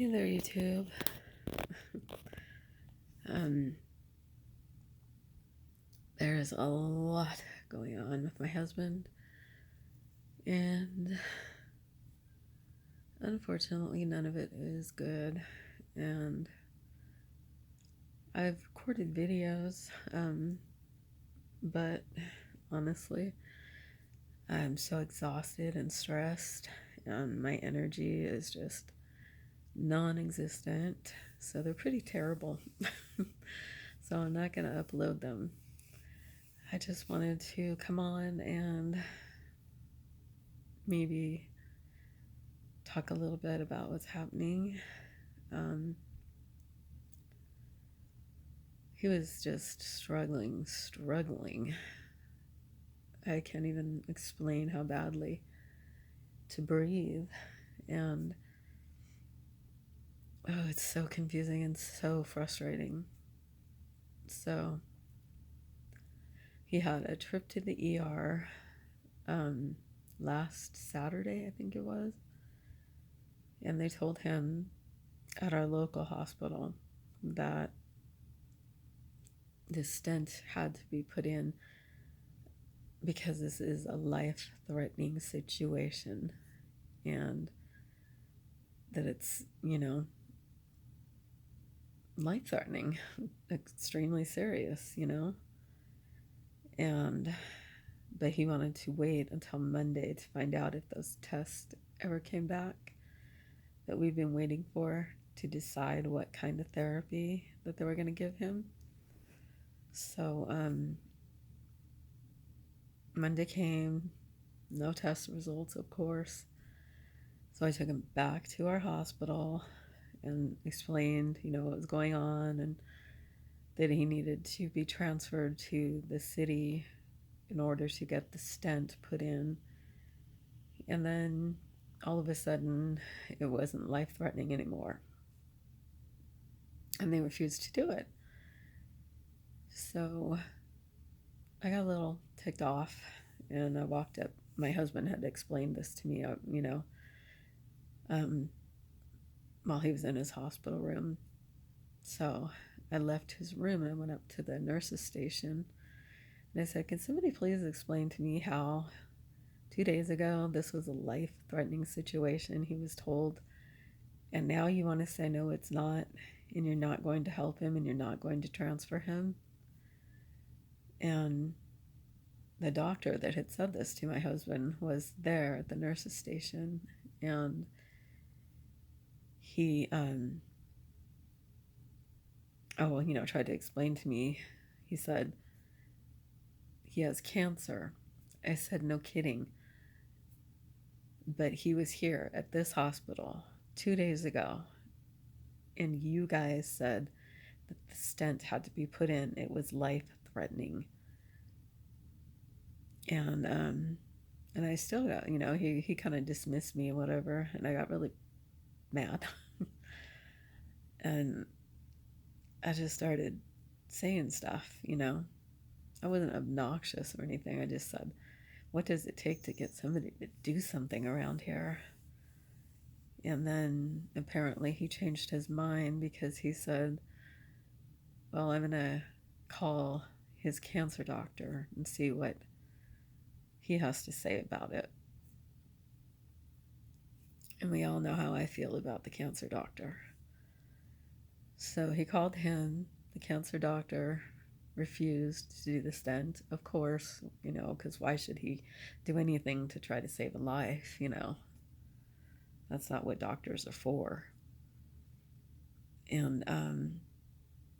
Hey there, YouTube. Um, there's a lot going on with my husband, and unfortunately, none of it is good. And I've recorded videos, but honestly, I'm so exhausted and stressed, and my energy is just non existent. So they're pretty terrible. So I'm not going to upload them. I just wanted to come on and maybe talk a little bit about what's happening. Um, he was just struggling. I can't even explain how badly to breathe. And oh, it's so confusing and so frustrating. So he had a trip to the ER last Saturday, I think it was. And they told him at our local hospital that this stent had to be put in because this is a life-threatening situation, and that it's, life-threatening, extremely serious, and but he wanted to wait until Monday to find out if those tests ever came back that we've been waiting for to decide what kind of therapy that they were going to give him. So Monday came, no test results, of course. So I took him back to our hospital and explained, what was going on, and that he needed to be transferred to the city in order to get the stent put in. And then all of a sudden, it wasn't life-threatening anymore. And they refused to do it. So I got a little ticked off, and I walked up. My husband had explained this to me, while he was in his hospital room. So I left his room and I went up to the nurse's station. And I said, can somebody please explain to me how 2 days ago this was a life-threatening situation, he was told, and now you want to say, no, it's not, and you're not going to help him and you're not going to transfer him? And the doctor that had said this to my husband was there at the nurse's station, and he tried to explain to me. He said he has cancer. I said, no kidding. But he was here at this hospital 2 days ago, and you guys said that the stent had to be put in. It was life-threatening. And I still got, he kind of dismissed me and whatever, and I got really mad. And I just started saying stuff, I wasn't obnoxious or anything. I just said, what does it take to get somebody to do something around here? And then apparently he changed his mind because he said, well, I'm going to call his cancer doctor and see what he has to say about it. And we all know how I feel about the cancer doctor. So he called him. The cancer doctor refused to do the stent, of course, because why should he do anything to try to save a life, That's not what doctors are for. And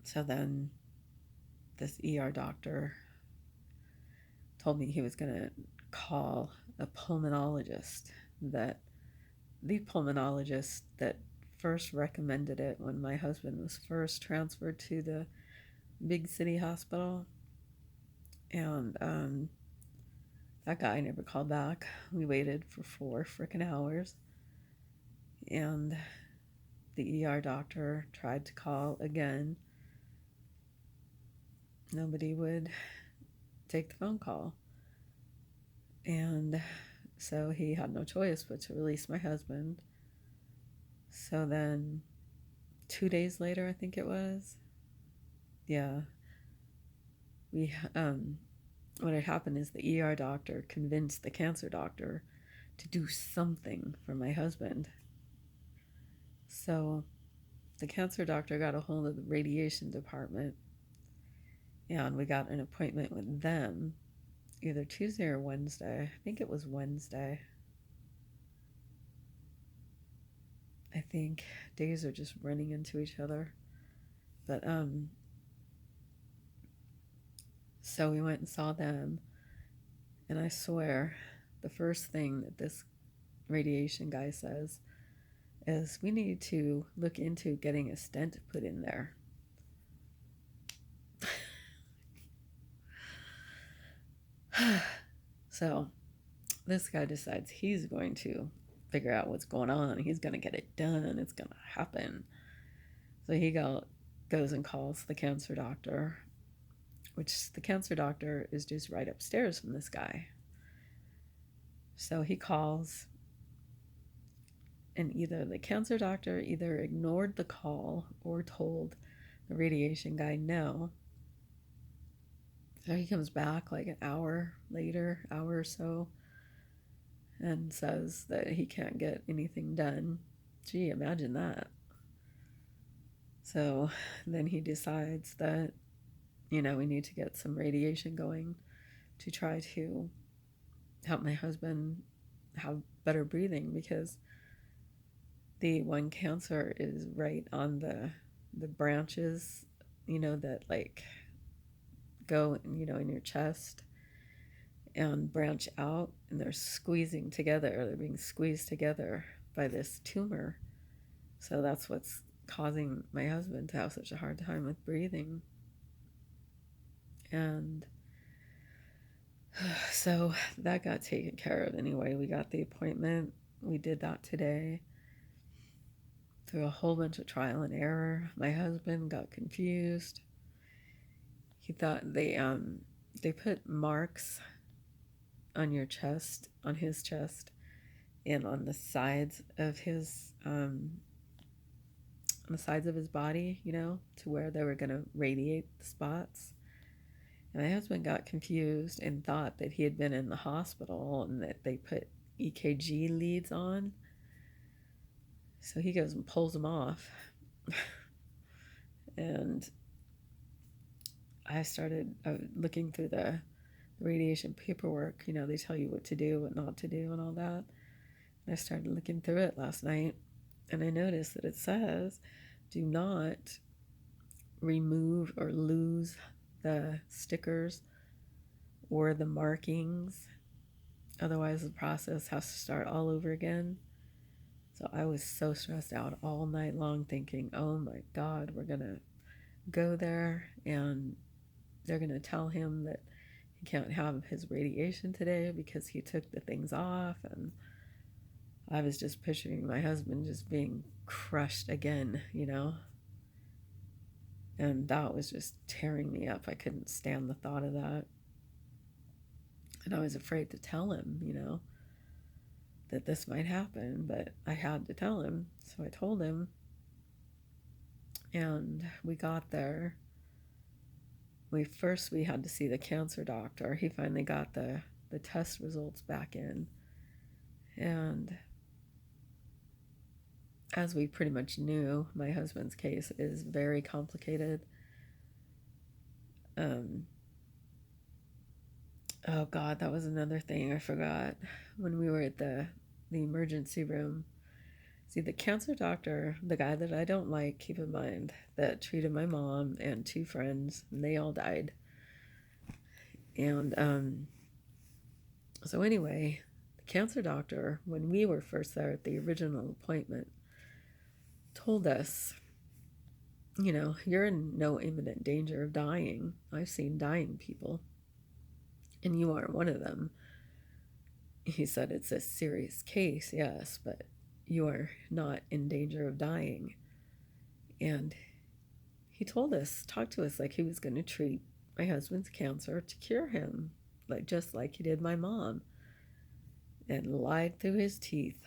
so then this ER doctor told me he was going to call a pulmonologist, that the pulmonologist that first recommended it when my husband was first transferred to the big city hospital. And that guy never called back. We waited for 4 freaking hours. And the ER doctor tried to call again. Nobody would take the phone call. And so he had no choice but to release my husband. So then 2 days later, I think it was, yeah, we what had happened is the ER doctor convinced the cancer doctor to do something for my husband. So the cancer doctor got a hold of the radiation department, and we got an appointment with them either Tuesday or Wednesday. I think it was Wednesday. I think days are just running into each other. But so we went and saw them, and I swear the first thing that this radiation guy says is, we need to look into getting a stent put in there. So this guy decides he's going to figure out what's going on. He's going to get it done. It's going to happen. So he goes and calls the cancer doctor, which the cancer doctor is just right upstairs from this guy. So he calls, and either the cancer doctor either ignored the call or told the radiation guy no. So he comes back like an hour later, hour or so, and says that he can't get anything done. Gee, imagine that. So then he decides that, we need to get some radiation going to try to help my husband have better breathing, because the one cancer is right on the branches, that like go, in your chest and branch out, and they're squeezing together. They're being squeezed together by this tumor. So that's what's causing my husband to have such a hard time with breathing. And so that got taken care of anyway. We got the appointment. We did that today. Through a whole bunch of trial and error, my husband got confused. He thought they put marks on your chest, on his chest, and on the sides of his body, to where they were going to radiate the spots. And my husband got confused and thought that he had been in the hospital and that they put EKG leads on. So he goes and pulls them off. And I started looking through the radiation paperwork. They tell you what to do, what not to do, and all that. And I started looking through it last night, and I noticed that it says, do not remove or lose the stickers or the markings. Otherwise, the process has to start all over again. So I was so stressed out all night long thinking, oh my God, we're going to go there and they're going to tell him that he can't have his radiation today because he took the things off. And I was just picturing my husband just being crushed again, And that was just tearing me up. I couldn't stand the thought of that. And I was afraid to tell him, that this might happen, but I had to tell him. So I told him, and we got there. We had to see the cancer doctor. He finally got the test results back in. And as we pretty much knew, my husband's case is very complicated. Oh God, that was another thing I forgot. When we were at the emergency room, see, the cancer doctor, the guy that I don't like, keep in mind, that treated my mom and 2 friends, and they all died. And so anyway, the cancer doctor, when we were first there at the original appointment, told us, you're in no imminent danger of dying. I've seen dying people, and you aren't one of them. He said, it's a serious case, yes, but you are not in danger of dying. And he talked to us like he was going to treat my husband's cancer to cure him, just like he did my mom, and lied through his teeth.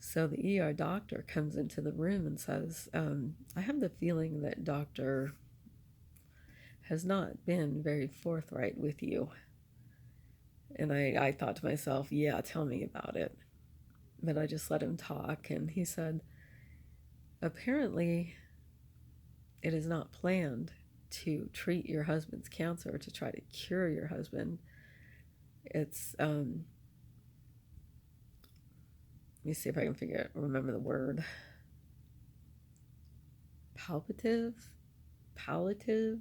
So the ER doctor comes into the room and says, I have the feeling that Doctor has not been very forthright with you. And I thought to myself, yeah, tell me about it. But I just let him talk. And he said, apparently, it is not planned to treat your husband's cancer, to try to cure your husband. It's, let me see if I can remember the word. Palliative,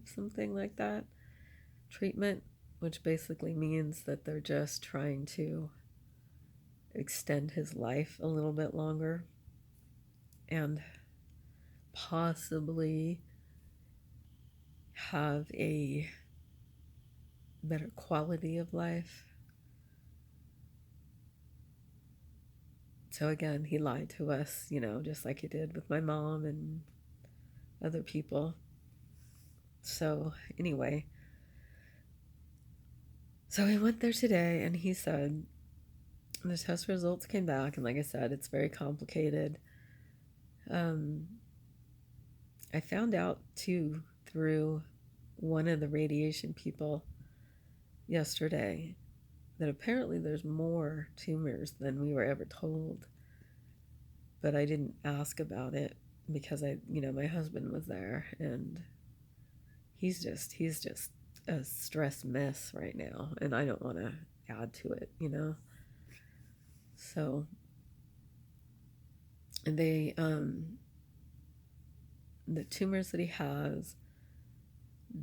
something like that, treatment, which basically means that they're just trying to extend his life a little bit longer and possibly have a better quality of life. So again, he lied to us, just like he did with my mom and other people. So anyway, so we went there today and he said the test results came back, and like I said, it's very complicated. I found out too through one of the radiation people yesterday that apparently there's more tumors than we were ever told. But I didn't ask about it because my husband was there, and he's just a stress mess right now, and I don't want to add to it. So they the tumors that he has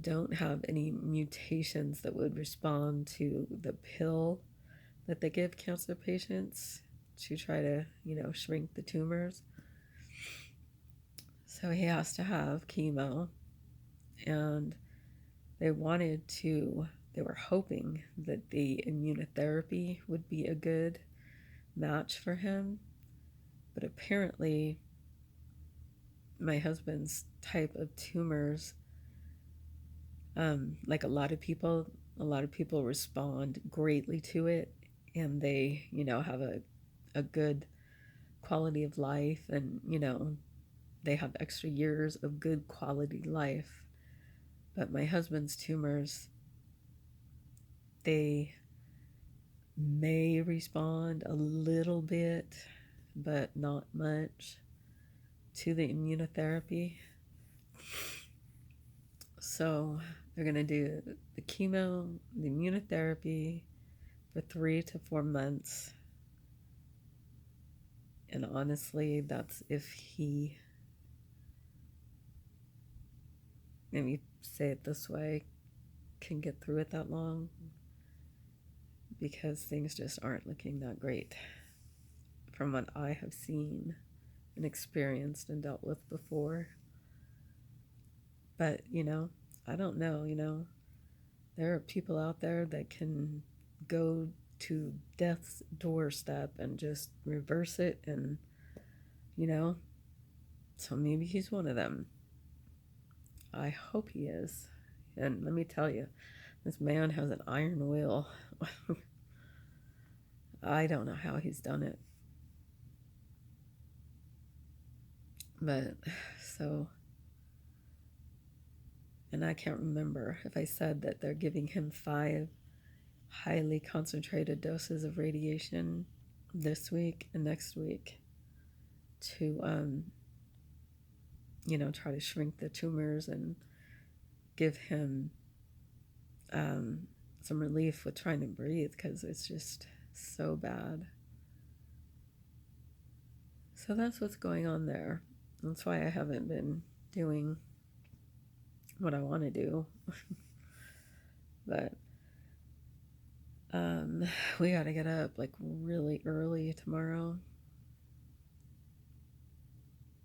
don't have any mutations that would respond to the pill that they give cancer patients to try to, shrink the tumors. So he has to have chemo, and they were hoping that the immunotherapy would be a good match for him. But apparently, my husband's type of tumors, like a lot of people respond greatly to it, and they, have a good quality of life, and, they have extra years of good quality life. But my husband's tumors, they may respond a little bit, but not much, to the immunotherapy. So they're going to do the chemo, the immunotherapy for 3 to 4 months. And honestly, that's if he, let me say it this way, can get through it that long, because things just aren't looking that great from what I have seen and experienced and dealt with before. But, I don't know, there are people out there that can go to death's doorstep and just reverse it, and, so maybe he's one of them. I hope he is. And let me tell you, this man has an iron will. I don't know how he's done it. But, so, and I can't remember if I said that they're giving him 5 highly concentrated doses of radiation this week and next week to, try to shrink the tumors and give him some relief with trying to breathe, because it's just so bad. So that's what's going on there. That's why I haven't been doing what I want to do. But we got to get up like really early tomorrow.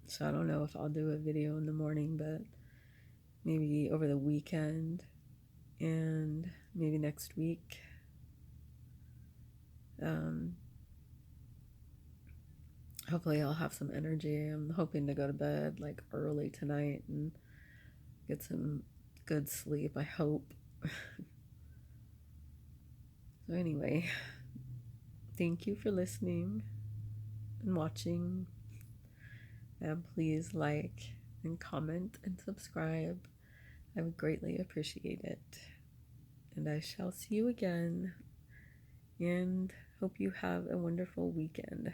So I don't know if I'll do a video in the morning, but maybe over the weekend and maybe next week. Hopefully I'll have some energy. I'm hoping to go to bed like early tonight and get some good sleep, I hope. So anyway, thank you for listening. and watching. And please like and comment and subscribe. I would greatly appreciate it. And I shall see you again, and hope you have a wonderful weekend.